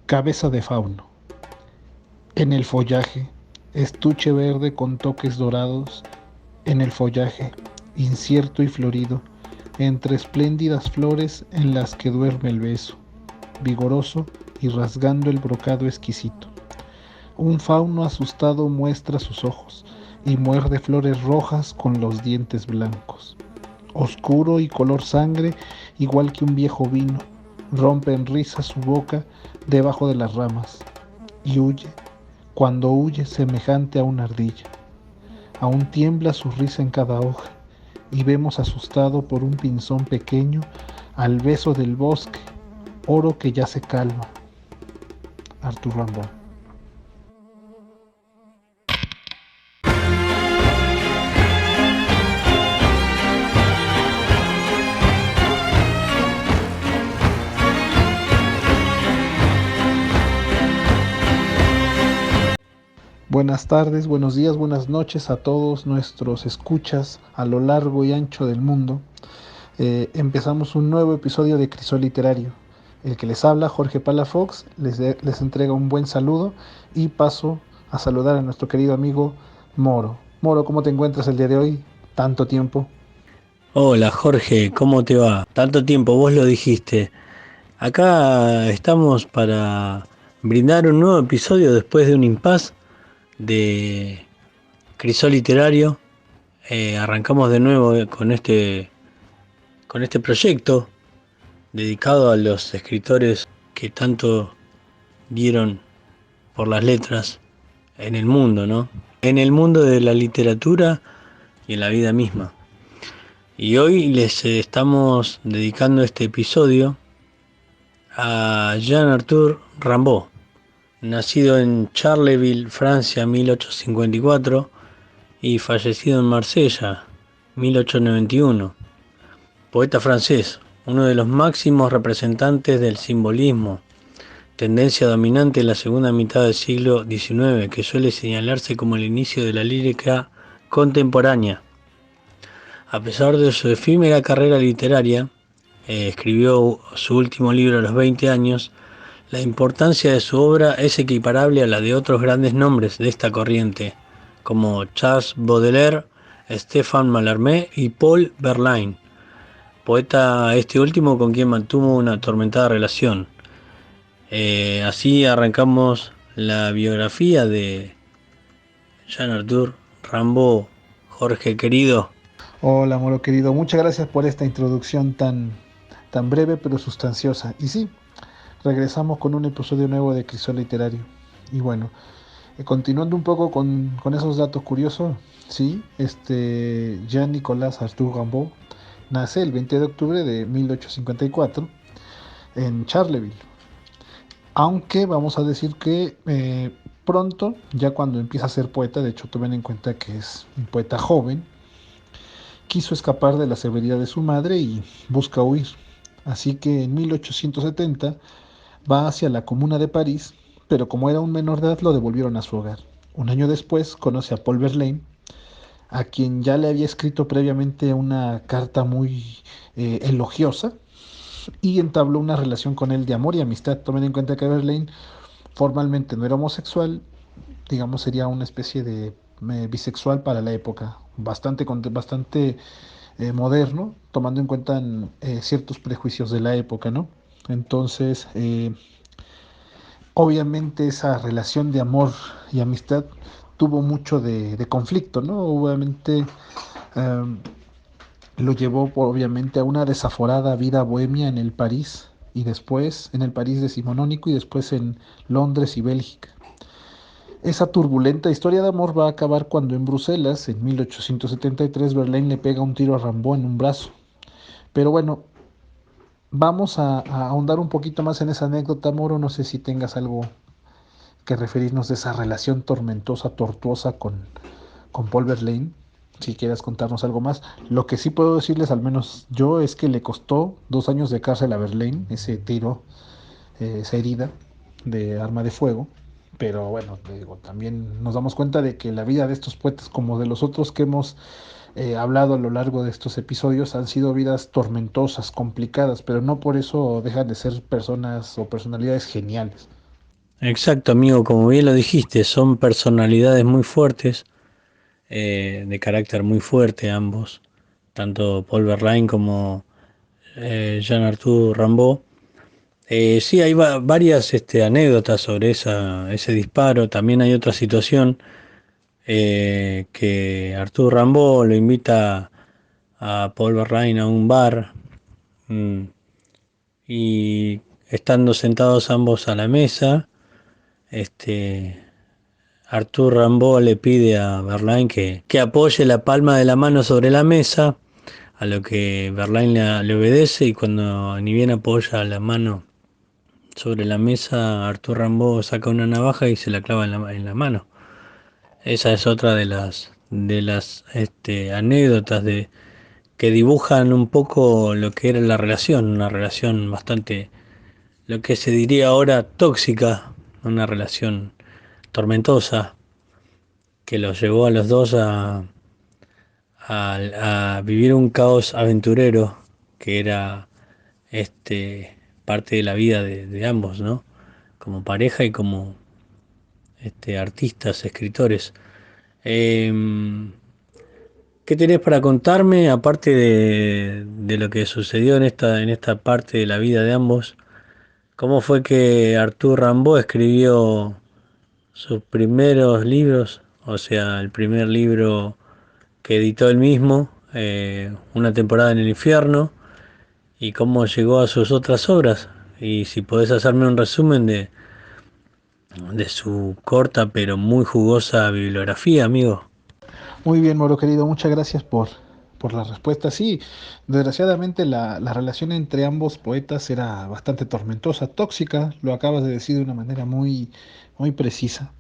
Cabeza de fauno. En el follaje, estuche verde con toques dorados. En el follaje, incierto y florido, entre espléndidas flores en las que duerme el beso, vigoroso y rasgando el brocado exquisito. Un fauno asustado muestra sus ojos y muerde flores rojas con los dientes blancos. Oscuro y color sangre, igual que un viejo vino, rompe en risa su boca debajo de las ramas y huye, cuando huye semejante a una ardilla. Aún tiembla su risa en cada hoja y vemos asustado por un pinzón pequeño al beso del bosque, oro que ya se calma. Arthur Rimbaud. Buenas tardes, buenos días, buenas noches a todos nuestros escuchas a lo largo y ancho del mundo. Empezamos un nuevo episodio de Crisol Literario. El que les habla, Jorge Palafox, les entrega un buen saludo y paso a saludar a nuestro querido amigo Moro. Moro, ¿cómo te encuentras el día de hoy? Tanto tiempo. Hola Jorge, ¿cómo te va? Tanto tiempo, vos lo dijiste. Acá estamos para brindar un nuevo episodio después de un impasse de Crisol Literario. Arrancamos de nuevo con este proyecto dedicado a los escritores que tanto dieron por las letras en el mundo, ¿no? En el mundo de la literatura y en la vida misma. Y hoy les estamos dedicando este episodio a Jean-Arthur Rimbaud, nacido en Charleville, Francia, 1854 y fallecido en Marsella, 1891. Poeta francés, uno de los máximos representantes del simbolismo, tendencia dominante en la segunda mitad del siglo XIX, que suele señalarse como el inicio de la lírica contemporánea. A pesar de su efímera carrera literaria, escribió su último libro a los 20 años, la importancia de su obra es equiparable a la de otros grandes nombres de esta corriente, como Charles Baudelaire, Stéphane Mallarmé y Paul Verlaine, poeta este último con quien mantuvo una atormentada relación. Así arrancamos la biografía de Jean-Arthur Rimbaud. Jorge querido. Hola, Moro querido, muchas gracias por esta introducción tan breve pero sustanciosa. Y sí, regresamos con un episodio nuevo de Crisol Literario. Y bueno, continuando un poco con esos datos curiosos, sí, Jean-Nicolas Arthur Rimbaud nace el 20 de octubre de 1854 en Charleville. Aunque vamos a decir que pronto, ya cuando empieza a ser poeta, de hecho tomen en cuenta que es un poeta joven, quiso escapar de la severidad de su madre y busca huir. Así que en 1870 va hacia la Comuna de París, pero como era un menor de edad lo devolvieron a su hogar. Un año después conoce a Paul Verlaine, a quien ya le había escrito previamente una carta muy elogiosa y entabló una relación con él de amor y amistad. Tomen en cuenta que Verlaine formalmente no era homosexual, digamos sería una especie de bisexual para la época, bastante moderno, tomando en cuenta ciertos prejuicios de la época, ¿no? Entonces, obviamente esa relación de amor y amistad tuvo mucho de conflicto, ¿no? Obviamente um, lo llevó obviamente a una desaforada vida bohemia en el París y después en el París decimonónico y después en Londres y Bélgica. Esa turbulenta historia de amor va a acabar cuando en Bruselas, en 1873, Verlaine le pega un tiro a Rimbaud en un brazo. Pero bueno, vamos a ahondar un poquito más en esa anécdota, Moro. No sé si tengas algo que referirnos de esa relación tormentosa, tortuosa con Paul Verlaine. Si quieres contarnos algo más. Lo que sí puedo decirles, al menos yo, es que le costó 2 años de cárcel a Verlaine, ese tiro, esa herida de arma de fuego. Pero bueno, digo, también nos damos cuenta de que la vida de estos poetas, como de los otros que hemos hablado a lo largo de estos episodios, han sido vidas tormentosas, complicadas, pero no por eso dejan de ser personas o personalidades geniales. Exacto, amigo, como bien lo dijiste, son personalidades muy fuertes, de carácter muy fuerte ambos, tanto Paul Verlaine como Jean-Arthur Rimbaud. Sí, hay varias anécdotas sobre ese disparo. También hay otra situación, que Arthur Rimbaud lo invita a Paul Verlaine a un bar, mm, y estando sentados ambos a la mesa, este, Arthur Rimbaud le pide a Verlaine que apoye la palma de la mano sobre la mesa, a lo que Verlaine le obedece, y cuando ni bien apoya la mano sobre la mesa, Arthur Rimbaud saca una navaja y se la clava en la mano. Esa es otra de las anécdotas que dibujan un poco lo que era la relación, una relación bastante, lo que se diría ahora, tóxica, una relación tormentosa, que los llevó a los dos a vivir un caos aventurero, que era parte de la vida de ambos, ¿no? Como pareja y como artistas, escritores. Em, ¿Qué tenés para contarme, aparte de lo que sucedió en esta parte de la vida de ambos? ¿Cómo fue que Arthur Rimbaud escribió sus primeros libros? O sea, el primer libro que editó él mismo, Una temporada en el infierno, y cómo llegó a sus otras obras. Y si podés hacerme un resumen de su corta pero muy jugosa bibliografía, amigo. Muy bien, Moro querido, muchas gracias por la respuesta. Sí, desgraciadamente la relación entre ambos poetas era bastante tormentosa, tóxica, lo acabas de decir de una manera muy precisa.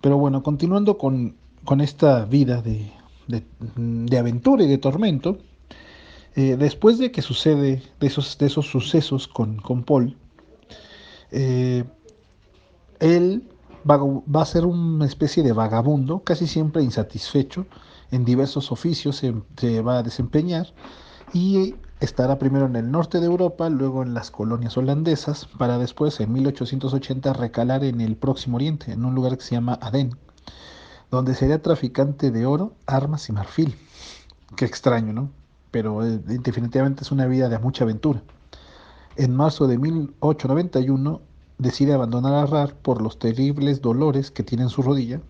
Pero bueno, continuando con esta vida de aventura y de tormento, después de que sucede de esos sucesos con Paul, eh, él va a ser una especie de vagabundo, casi siempre insatisfecho, en diversos oficios se va a desempeñar y estará primero en el norte de Europa, luego en las colonias holandesas, para después en 1880 recalar en el Próximo Oriente, en un lugar que se llama Adén, donde sería traficante de oro, armas y marfil. Qué extraño, ¿no? Pero definitivamente es una vida de mucha aventura. En marzo de 1891 decide abandonar a Rar por los terribles dolores que tiene en su rodilla.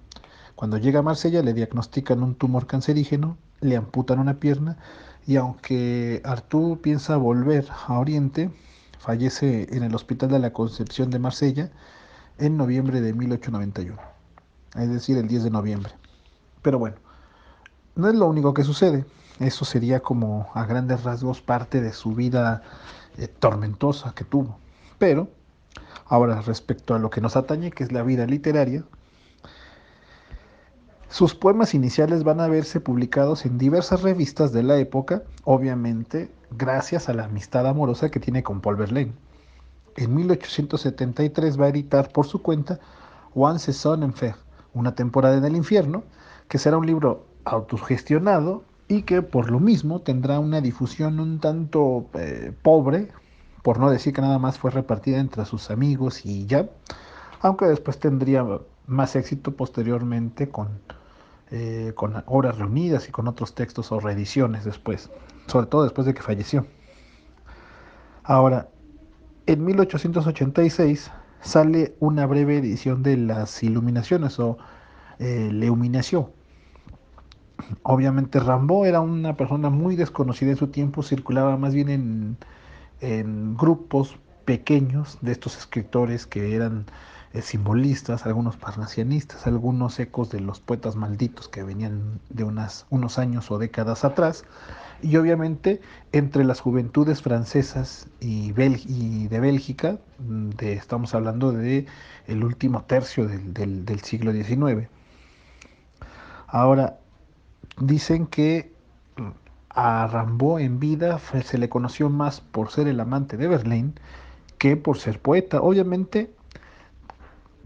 Cuando llega a Marsella le diagnostican un tumor cancerígeno, le amputan una pierna y aunque Artú piensa volver a Oriente, fallece en el Hospital de la Concepción de Marsella en noviembre de 1891, es decir, el 10 de noviembre. Pero bueno, no es lo único que sucede. Eso sería como a grandes rasgos parte de su vida tormentosa que tuvo. Pero ahora respecto a lo que nos atañe, que es la vida literaria, sus poemas iniciales van a verse publicados en diversas revistas de la época, obviamente gracias a la amistad amorosa que tiene con Paul Verlaine. En 1873 va a editar por su cuenta One Saison en Fer, una temporada en el infierno, que será un libro autogestionado y que por lo mismo tendrá una difusión un tanto pobre, por no decir que nada más fue repartida entre sus amigos y ya, aunque después tendría más éxito posteriormente con obras reunidas y con otros textos o reediciones después, sobre todo después de que falleció. Ahora, en 1886 sale una breve edición de las Iluminaciones o L'Illumination. Obviamente Rambo era una persona muy desconocida en su tiempo, circulaba más bien en grupos pequeños de estos escritores que eran simbolistas, algunos parnasianistas, algunos ecos de los poetas malditos que venían de unos años o décadas atrás. Y obviamente entre las juventudes francesas y de Bélgica, estamos hablando de el último tercio del siglo XIX. Ahora, dicen que a Rimbaud en vida se le conoció más por ser el amante de Verlaine que por ser poeta. Obviamente,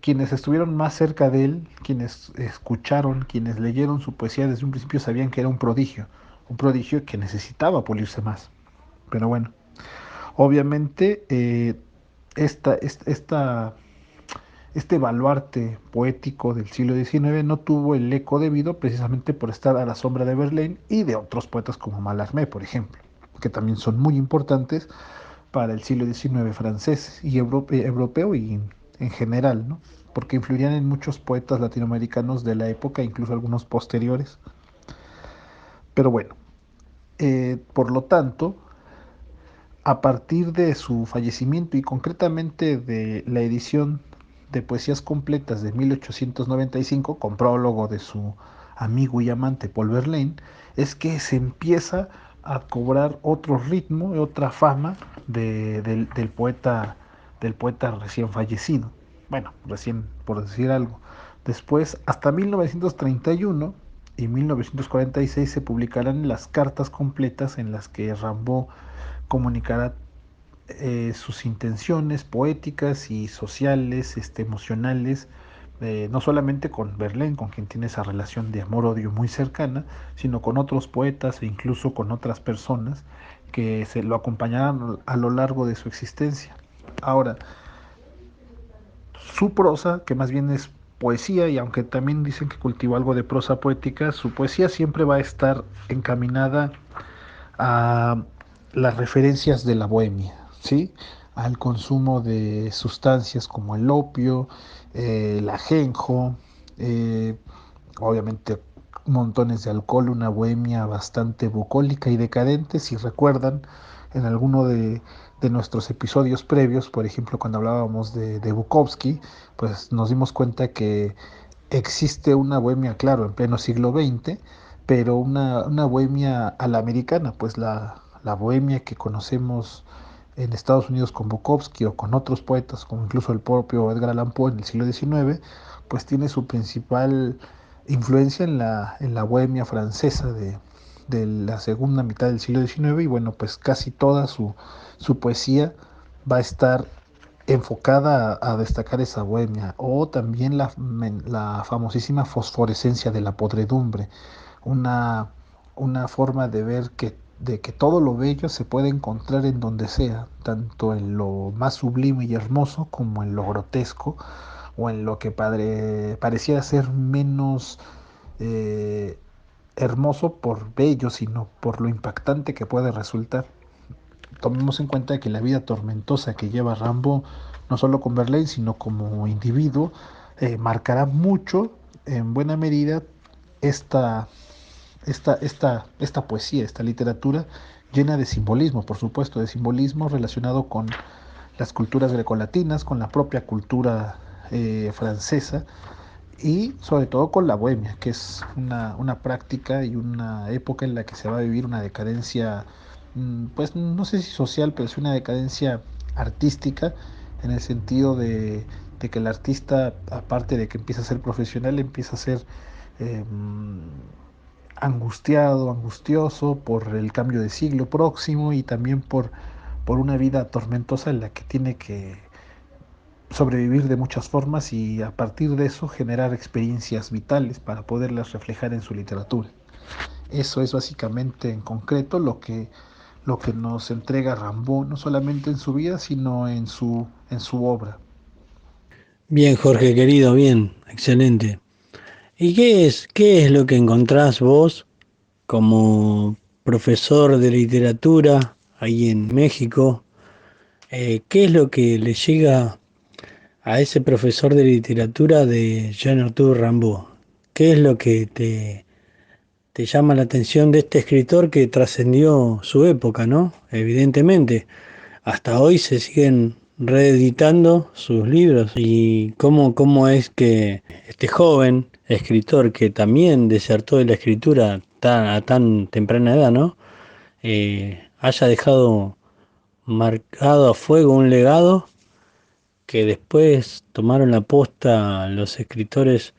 quienes estuvieron más cerca de él, quienes escucharon, quienes leyeron su poesía desde un principio sabían que era un prodigio que necesitaba pulirse más. Pero bueno, obviamente esta este baluarte poético del siglo XIX no tuvo el eco debido precisamente por estar a la sombra de Verlaine y de otros poetas como Mallarmé, por ejemplo, que también son muy importantes para el siglo XIX francés y europeo y en general, ¿no? Porque influirían en muchos poetas latinoamericanos de la época, incluso algunos posteriores. Pero bueno, por lo tanto, a partir de su fallecimiento y concretamente de la edición de Poesías Completas de 1895, con prólogo de su amigo y amante Paul Verlaine, es que se empieza a cobrar otro ritmo y otra fama del poeta recién fallecido. Bueno, recién, por decir algo. Después, hasta 1931 y 1946 se publicarán las cartas completas en las que Rimbaud comunicará sus intenciones poéticas y sociales, emocionales, no solamente con Verlaine, con quien tiene esa relación de amor-odio muy cercana, sino con otros poetas e incluso con otras personas que se lo acompañarán a lo largo de su existencia. Ahora, su prosa, que más bien es poesía, y aunque también dicen que cultivó algo de prosa poética, su poesía siempre va a estar encaminada a las referencias de la bohemia, ¿sí? Al consumo de sustancias como el opio, el ajenjo, eh, obviamente montones de alcohol, una bohemia bastante bucólica y decadente. Si recuerdan, en alguno de nuestros episodios previos, por ejemplo, cuando hablábamos de Bukowski, pues nos dimos cuenta que existe una bohemia, claro, en pleno siglo XX, pero una bohemia a la americana, pues la bohemia que conocemos en Estados Unidos con Bukowski o con otros poetas, como incluso el propio Edgar Allan Poe en el siglo XIX, pues tiene su principal influencia en la bohemia francesa de la segunda mitad del siglo XIX y bueno, pues casi toda su poesía va a estar enfocada a destacar esa bohemia o también la famosísima fosforescencia de la podredumbre, una, una forma de ver de que todo lo bello se puede encontrar en donde sea, tanto en lo más sublime y hermoso como en lo grotesco o en lo que pareciera ser menos eh, hermoso por bello, sino por lo impactante que puede resultar. Tomemos en cuenta que la vida tormentosa que lleva Rambo, no solo con Verlaine, sino como individuo, marcará mucho, en buena medida, esta, esta poesía, esta literatura llena de simbolismo, por supuesto, de simbolismo relacionado con las culturas grecolatinas, con la propia cultura francesa y sobre todo con la bohemia, que es una práctica y una época en la que se va a vivir una decadencia, pues no sé si social, pero es una decadencia artística en el sentido de que el artista, aparte de que empieza a ser profesional, empieza a ser eh, angustiado, angustioso por el cambio de siglo próximo y también por una vida tormentosa en la que tiene que sobrevivir de muchas formas y a partir de eso generar experiencias vitales para poderlas reflejar en su literatura. Eso es básicamente en concreto lo que nos entrega Rimbaud, no solamente en su vida, sino en su obra. Bien, Jorge querido, bien, excelente. ¿Y qué es lo que encontrás vos como profesor de literatura ahí en México? ¿Qué es lo que le llega a ese profesor de literatura de Jean Arthur Rimbaud? ¿Qué es lo que te llama la atención de este escritor que trascendió su época, ¿no? Evidentemente, hasta hoy se siguen reeditando sus libros y cómo es que este joven escritor que también desertó de la escritura a tan temprana edad, ¿no? Haya dejado marcado a fuego un legado que después tomaron la posta los escritores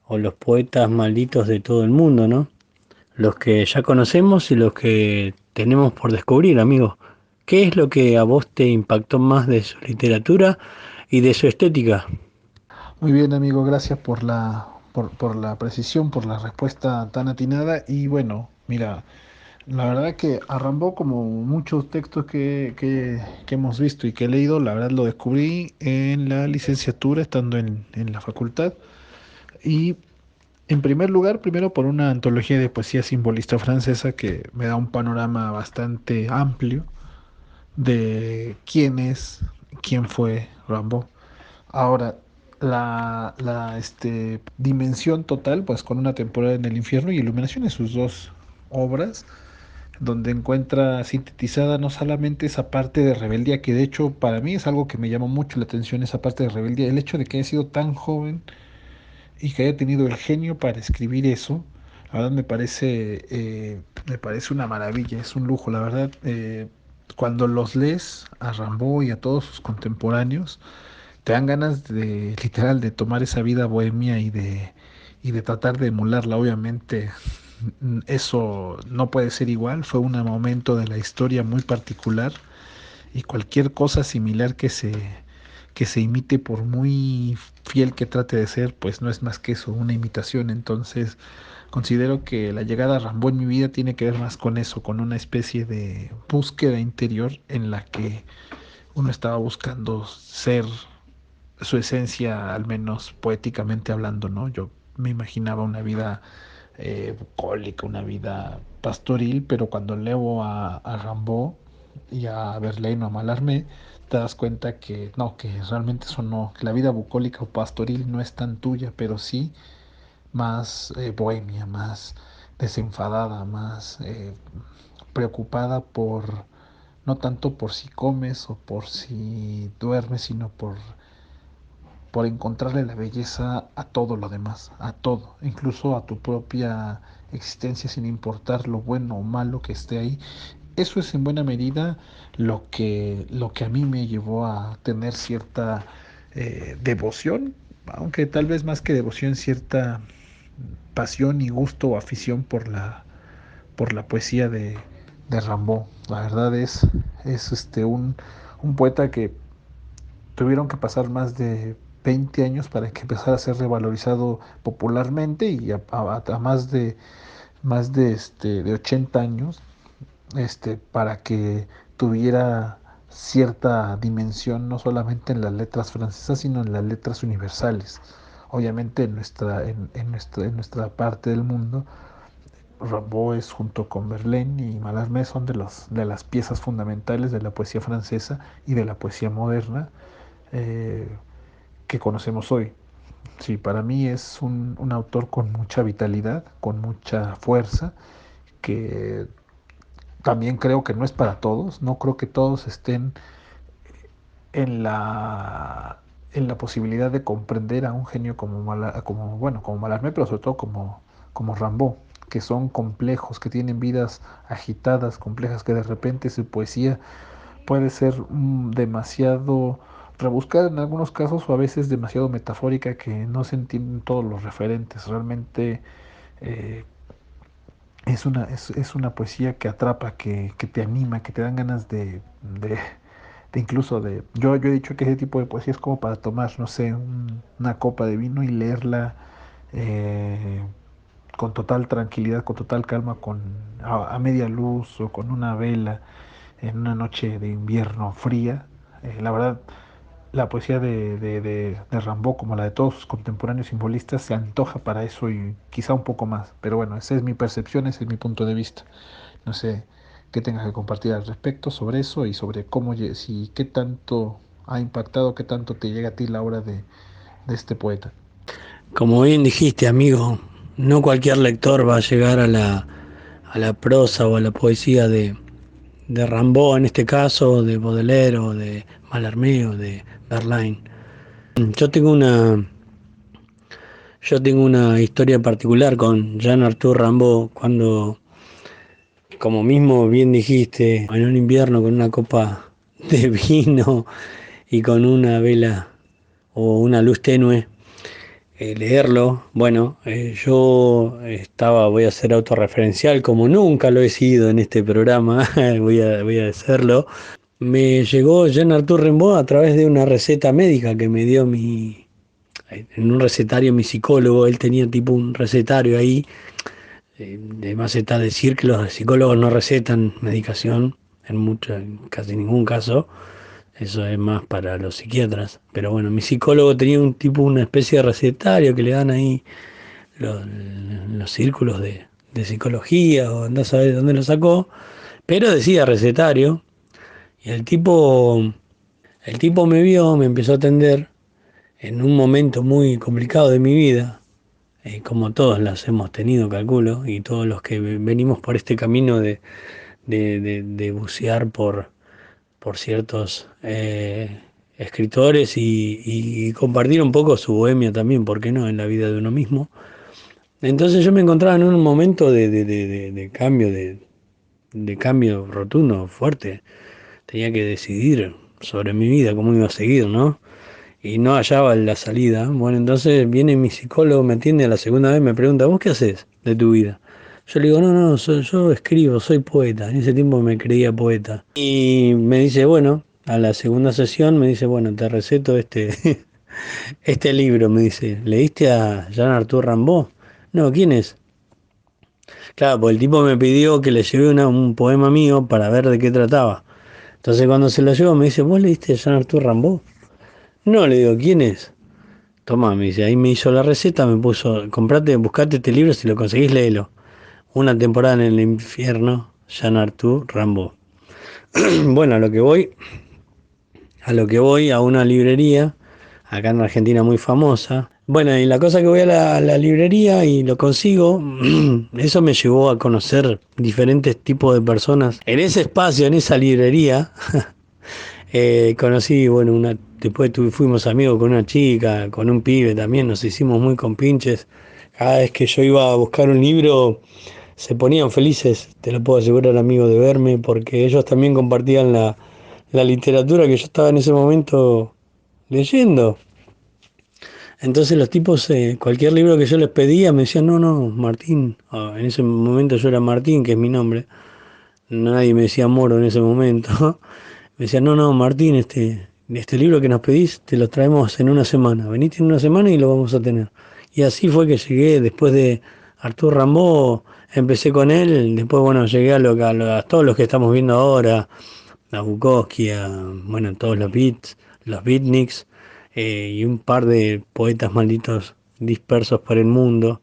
o los poetas malditos de todo el mundo, ¿no? Los que ya conocemos y los que tenemos por descubrir, amigos. ¿Qué es lo que a vos te impactó más de su literatura y de su estética? Muy bien, amigo, gracias por la precisión, por la respuesta tan atinada. Y bueno, mira, La verdad que a Rambo, como muchos textos que hemos visto y que he leído, la verdad lo descubrí en la licenciatura, estando en la facultad. Y en primer lugar, primero por una antología de poesía simbolista francesa que me da un panorama bastante amplio de quién es, quién fue Rambo. Ahora, la dimensión total, pues con una temporada en el infierno y Iluminación en sus dos obras, donde encuentra sintetizada no solamente esa parte de rebeldía, que de hecho para mí es algo que me llamó mucho la atención, esa parte de rebeldía, el hecho de que haya sido tan joven y que haya tenido el genio para escribir eso, la verdad me parece una maravilla, es un lujo, la verdad. Cuando los lees a Rimbaud y a todos sus contemporáneos, te dan ganas de, literal, de tomar esa vida bohemia y de tratar de emularla. Obviamente, eso no puede ser igual, fue un momento de la historia muy particular y cualquier cosa similar que se imite, por muy fiel que trate de ser, pues no es más que eso, una imitación. Entonces, considero que la llegada a Rambo en mi vida tiene que ver más con eso, con una especie de búsqueda interior en la que uno estaba buscando ser su esencia, al menos poéticamente hablando, ¿no? Yo me imaginaba una vida bucólica, una vida pastoril, pero cuando leo a Rimbaud y a Verlaine o a Mallarmé, te das cuenta que no, que realmente eso no, que la vida bucólica o pastoril no es tan tuya, pero sí más bohemia, más desenfadada, más preocupada por, no tanto por si comes o por si duermes, sino por encontrarle la belleza a todo lo demás, a todo, incluso a tu propia existencia, sin importar lo bueno o malo que esté ahí. Eso es en buena medida lo que a mí me llevó a tener cierta devoción, aunque tal vez más que devoción, cierta pasión y gusto o afición por la poesía de Rimbaud. La verdad es un poeta que tuvieron que pasar más de 20 años para que empezara a ser revalorizado popularmente y a más de 80 años para que tuviera cierta dimensión no solamente en las letras francesas, sino en las letras universales. Obviamente en nuestra parte del mundo, Rimbaud es, junto con Verlaine y Mallarmé, son de las piezas fundamentales de la poesía francesa y de la poesía moderna eh, que conocemos hoy. Sí, para mí es un autor con mucha vitalidad, con mucha fuerza, que también creo que no es para todos. No creo que todos estén en en la posibilidad de comprender a un genio como Mallarmé, pero sobre todo como Rimbaud, que son complejos, que tienen vidas agitadas, complejas, que de repente su poesía puede ser demasiado rebuscada en algunos casos, o a veces demasiado metafórica, que no se entienden todos los referentes. Realmente eh, es una poesía que atrapa, que te anima, que te dan ganas de incluso de... Yo he dicho que ese tipo de poesía es como para tomar, no sé, una copa de vino y leerla eh, con total tranquilidad, con total calma, a media luz o con una vela en una noche de invierno fría. La verdad, la poesía de Rimbaud, como la de todos sus contemporáneos simbolistas, se antoja para eso y quizá un poco más. Pero bueno, esa es mi percepción, ese es mi punto de vista. No sé qué tengas que compartir al respecto sobre eso y sobre si qué tanto ha impactado, qué tanto te llega a ti la obra de este poeta. Como bien dijiste, amigo, no cualquier lector va a llegar a la prosa o a la poesía de Rimbaud en este caso, de Baudelaire o de Mallarmé o de Verlaine. Yo tengo una, yo tengo una historia particular con Jean Arthur Rimbaud cuando, como mismo bien dijiste, en un invierno con una copa de vino y con una vela o una luz tenue, leerlo. Bueno, yo voy a ser autorreferencial como nunca lo he sido en este programa, voy a hacerlo. Me llegó Jean Arthur Rimbaud a través de una receta médica que me dio en un recetario mi psicólogo. Él tenía tipo un recetario ahí Además está decir que los psicólogos no recetan medicación en casi ningún caso. Eso es más para los psiquiatras. Pero bueno, mi psicólogo tenía una especie de recetario que le dan ahí los, los círculos de psicología, o andás a ver dónde lo sacó, pero decía recetario. Y el tipo me vio, me empezó a atender en un momento muy complicado de mi vida, como todos las hemos tenido, calculo, y todos los que venimos por este camino de bucear por ciertos escritores y compartir un poco su bohemia también, ¿por qué no?, en la vida de uno mismo. Entonces yo me encontraba en un momento de cambio, de cambio rotundo, fuerte. Tenía que decidir sobre mi vida, cómo iba a seguir, ¿no? Y no hallaba la salida. Bueno, entonces viene mi psicólogo, me atiende a la segunda vez, me pregunta, ¿vos qué haces de tu vida? Yo le digo, no, no, yo escribo, soy poeta. En ese tiempo me creía poeta. Y me dice, bueno, a la segunda sesión me dice, bueno, te receto este libro, me dice. ¿Leíste a Jean Arthur Rimbaud? No, ¿quién es? Claro, pues el tipo me pidió que le lleve un poema mío para ver de qué trataba. Entonces cuando se lo llevo me dice, ¿vos leíste a Jean Arthur Rimbaud? No, le digo, ¿quién es? Tomá, me dice, ahí me hizo la receta, me puso, buscate este libro, si lo conseguís, léelo. Una temporada en el infierno, Jean Arthur Rimbaud. Bueno, a una librería, acá en Argentina muy famosa. Bueno, y la cosa que voy a la librería y lo consigo, eso me llevó a conocer diferentes tipos de personas. En ese espacio, en esa librería, conocí, bueno, después fuimos amigos con una chica, con un pibe también, nos hicimos muy compinches. Cada vez que yo iba a buscar un libro, se ponían felices, te lo puedo asegurar, amigo, de verme, porque ellos también compartían la literatura que yo estaba en ese momento leyendo. Entonces los tipos, cualquier libro que yo les pedía, me decían, no, no, Martín. En ese momento yo era Martín, que es mi nombre. Nadie me decía Moro en ese momento. Me decían, no, no, Martín, este libro que nos pedís, te lo traemos en una semana. Venite en una semana y lo vamos a tener. Y así fue que llegué, después de Artur Rimbaud, empecé con él. Después, bueno, llegué a todos los que estamos viendo ahora, a Bukowski, bueno, todos los beatniks, y un par de poetas malditos dispersos por el mundo.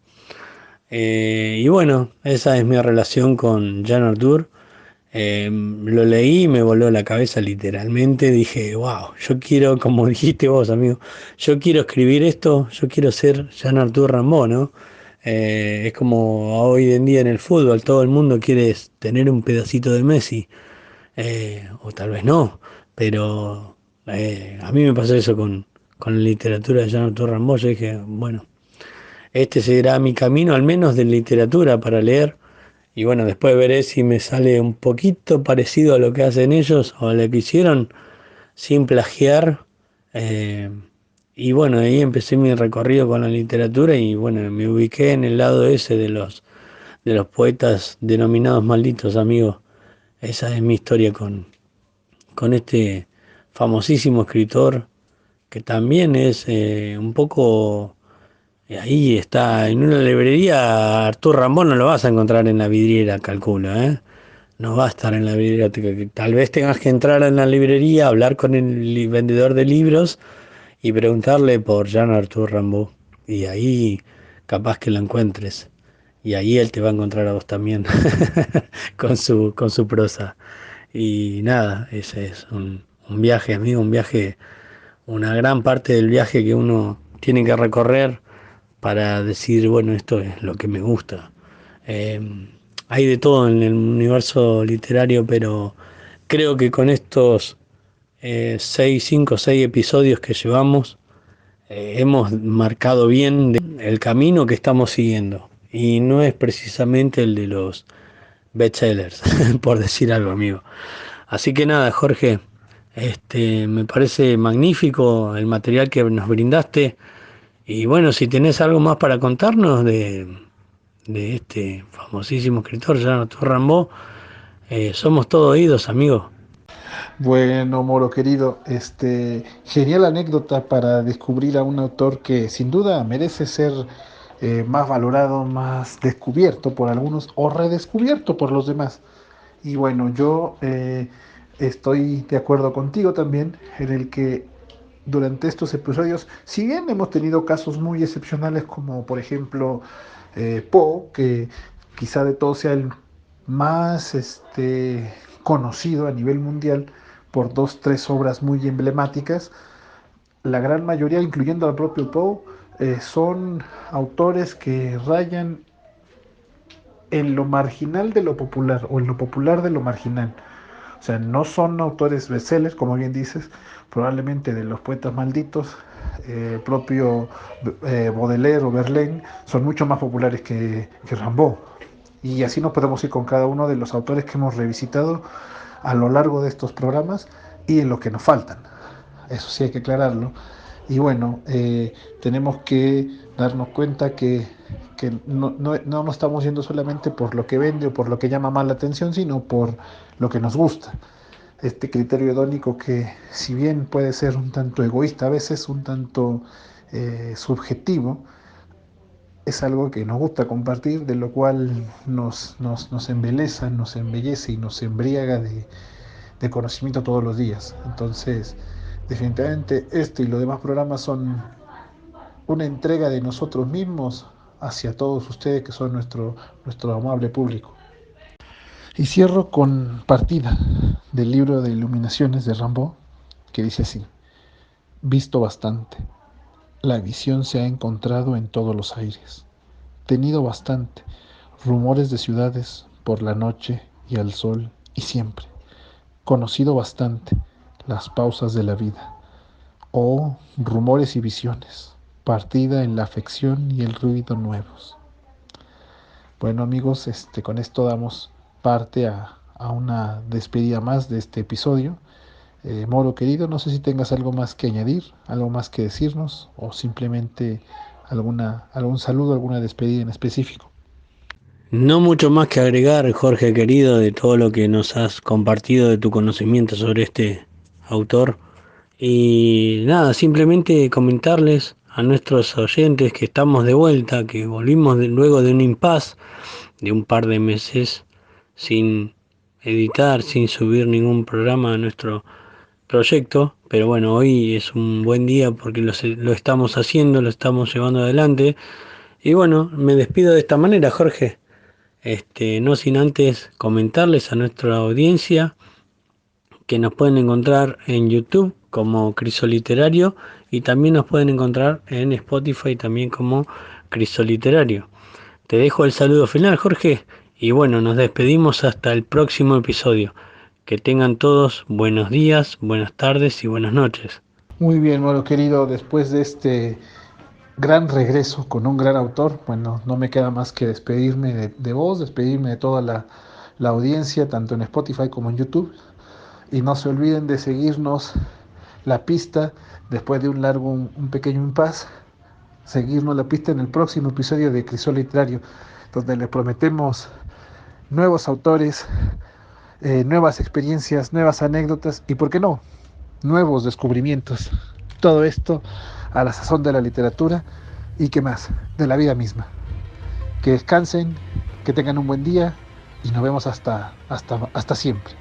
Y bueno, esa es mi relación con Jean Arthur. Lo leí y me voló la cabeza literalmente. Dije, wow, yo quiero, como dijiste vos, amigo, yo quiero escribir esto, yo quiero ser Jean Arthur Rimbaud, ¿no? Es como hoy en día en el fútbol, todo el mundo quiere tener un pedacito de Messi, o tal vez no, pero a mí me pasó eso con la literatura de Jean Arthur Rimbaud. Yo dije, bueno, este será mi camino, al menos de literatura, para leer. Y bueno, después veré si me sale un poquito parecido a lo que hacen ellos o a lo que hicieron, sin plagiar. Eh, y bueno, ahí empecé mi recorrido con la literatura y bueno, me ubiqué en el lado ese de los poetas denominados malditos, amigos. Esa es mi historia con este famosísimo escritor que también es un poco. Ahí está, en una librería, Artur Rambón no lo vas a encontrar en la vidriera, calculo, ¿eh? No va a estar en la vidriera. Tal vez tengas que entrar en la librería, hablar con el vendedor de libros y preguntarle por Jean Arthur Rimbaud. Y ahí capaz que lo encuentres. Y ahí él te va a encontrar a vos también, con su prosa. Y nada, ese es un viaje, amigo, un viaje, una gran parte del viaje que uno tiene que recorrer para decir, bueno, esto es lo que me gusta. Eh, Hay de todo en el universo literario, pero creo que con estos 6 episodios que llevamos, hemos marcado bien el camino que estamos siguiendo. Y no es precisamente el de los bestsellers, por decir algo, amigo. Así que nada, Jorge, me parece magnífico el material que nos brindaste. Y bueno, si tenés algo más para contarnos de este famosísimo escritor, Jean Arthur Rimbaud, somos todos oídos, amigo. Bueno, Moro querido, genial anécdota para descubrir a un autor que sin duda merece ser más valorado, más descubierto por algunos o redescubierto por los demás. Y bueno, yo estoy de acuerdo contigo también en el que durante estos episodios, si bien hemos tenido casos muy excepcionales como por ejemplo Poe, que quizá de todos sea el más conocido a nivel mundial por dos, tres obras muy emblemáticas, la gran mayoría, incluyendo al propio Poe, son autores que rayan en lo marginal de lo popular o en lo popular de lo marginal. O sea, no son autores bestsellers, como bien dices, probablemente de los poetas malditos, propio Baudelaire o Verlaine, son mucho más populares que Rimbaud. Y así nos podemos ir con cada uno de los autores que hemos revisitado a lo largo de estos programas y en lo que nos faltan. Eso sí hay que aclararlo. Y bueno, tenemos que darnos cuenta que no nos estamos yendo solamente por lo que vende o por lo que llama más la atención, sino por lo que nos gusta. Este criterio hedónico que, si bien puede ser un tanto egoísta, a veces un tanto subjetivo, es algo que nos gusta compartir, de lo cual nos embeleza, nos embellece y nos embriaga de conocimiento todos los días. Entonces, definitivamente este y los demás programas son una entrega de nosotros mismos hacia todos ustedes que son nuestro amable público. Y cierro con partida del libro de Iluminaciones de Rimbaud, que dice así: visto bastante, la visión se ha encontrado en todos los aires, tenido bastante, rumores de ciudades por la noche y al sol y siempre, conocido bastante, las pausas de la vida, oh, rumores y visiones, partida en la afección y el ruido nuevos. Bueno amigos, con esto damos parte a una despedida más de este episodio. Moro querido, no sé si tengas algo más que añadir, algo más que decirnos o simplemente algún saludo, alguna despedida en específico. No mucho más que agregar, Jorge querido, de todo lo que nos has compartido de tu conocimiento sobre este autor. Y nada, simplemente comentarles a nuestros oyentes que estamos de vuelta, que volvimos luego de un impasse de un par de meses sin editar, sin subir ningún programa a nuestro proyecto. Pero bueno, hoy es un buen día porque lo estamos haciendo, lo estamos llevando adelante. Y bueno, me despido de esta manera, Jorge. No sin antes comentarles a nuestra audiencia que nos pueden encontrar en YouTube como Crisoliterario y también nos pueden encontrar en Spotify también como Crisoliterario. Te dejo el saludo final, Jorge, y bueno, nos despedimos hasta el próximo episodio. Que tengan todos buenos días, buenas tardes y buenas noches. Muy bien, Moro querido, después de este gran regreso con un gran autor, bueno, no me queda más que despedirme de vos, despedirme de toda la audiencia, tanto en Spotify como en YouTube. Y no se olviden de seguirnos la pista después de un pequeño impasse, seguirnos la pista en el próximo episodio de Crisol Literario, donde les prometemos nuevos autores, nuevas experiencias, nuevas anécdotas y, ¿por qué no?, nuevos descubrimientos. Todo esto a la sazón de la literatura y, ¿qué más?, de la vida misma. Que descansen, que tengan un buen día y nos vemos hasta siempre.